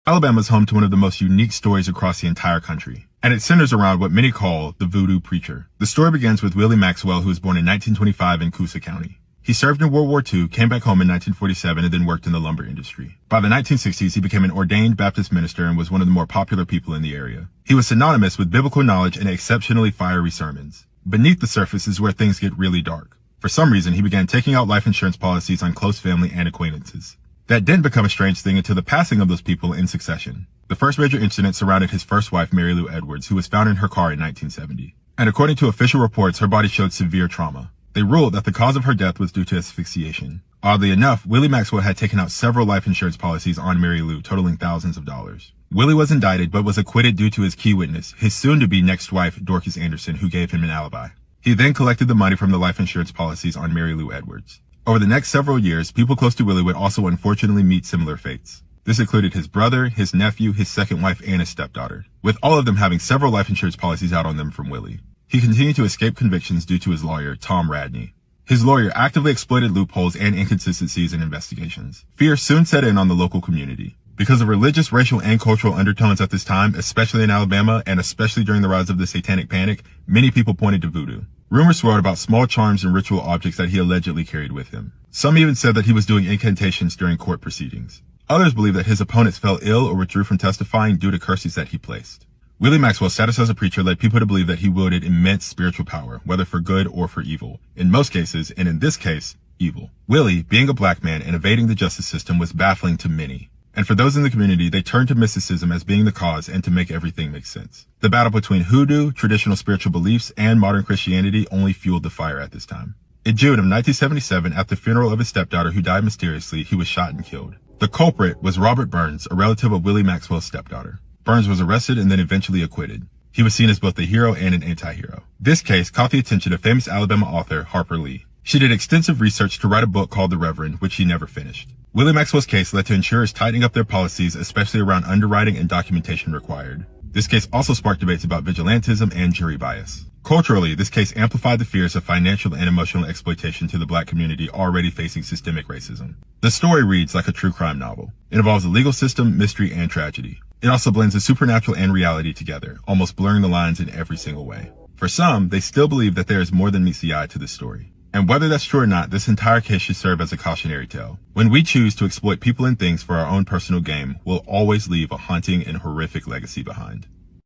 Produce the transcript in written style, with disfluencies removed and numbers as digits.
Alabama is home to one of the most unique stories across the entire country, and it centers around what many call the voodoo preacher. The story begins with Willie Maxwell, who was born in 1925 in Coosa County. He served in World War II, came back home in 1947, and then worked in the lumber industry. By the 1960s, he became an ordained Baptist minister and was one of the more popular people in the area. He was synonymous with biblical knowledge and exceptionally fiery sermons. Beneath the surface is where things get really dark. For some reason, he began taking out life insurance policies on close family and acquaintances. That didn't become a strange thing until the passing of those people in succession. The first major incident surrounded his first wife, Mary Lou Edwards, who was found in her car in 1970. And according to official reports, her body showed severe trauma. They ruled that the cause of her death was due to asphyxiation. Oddly enough, Willie Maxwell had taken out several life insurance policies on Mary Lou, totaling thousands of dollars. Willie was indicted, but was acquitted due to his key witness, his soon-to-be next wife, Dorcas Anderson, who gave him an alibi. He then collected the money from the life insurance policies on Mary Lou Edwards. Over the next several years, people close to Willie would also unfortunately meet similar fates. This included his brother, his nephew, his second wife, and his stepdaughter, with all of them having several life insurance policies out on them from Willie. He continued to escape convictions due to his lawyer, Tom Radney. His lawyer actively exploited loopholes and inconsistencies in investigations. Fear soon set in on the local community. Because of religious, racial, and cultural undertones at this time, especially in Alabama, and especially during the rise of the Satanic Panic, many people pointed to voodoo. Rumors swirled about small charms and ritual objects that he allegedly carried with him. Some even said that he was doing incantations during court proceedings. Others believed that his opponents fell ill or withdrew from testifying due to curses that he placed. Willie Maxwell's status as a preacher led people to believe that he wielded immense spiritual power, whether for good or for evil. In most cases, and in this case, evil. Willie, being a black man and evading the justice system, was baffling to many. And for those in the community, they turned to mysticism as being the cause and to make everything make sense. The battle between hoodoo, traditional spiritual beliefs, and modern Christianity only fueled the fire at this time. In June of 1977, at the funeral of his stepdaughter who died mysteriously, he was shot and killed. The culprit was Robert Burns, a relative of Willie Maxwell's stepdaughter. Burns was arrested and then eventually acquitted. He was seen as both a hero and an anti-hero. This case caught the attention of famous Alabama author Harper Lee. She did extensive research to write a book called The Reverend, which she never finished. Willie Maxwell's case led to insurers tightening up their policies, especially around underwriting and documentation required. This case also sparked debates about vigilantism and jury bias. Culturally, this case amplified the fears of financial and emotional exploitation to the black community already facing systemic racism. The story reads like a true crime novel. It involves the legal system, mystery, and tragedy. It also blends the supernatural and reality together, almost blurring the lines in every single way. For some, they still believe that there is more than meets the eye to this story. And whether that's true or not, this entire case should serve as a cautionary tale. When we choose to exploit people and things for our own personal gain, we'll always leave a haunting and horrific legacy behind.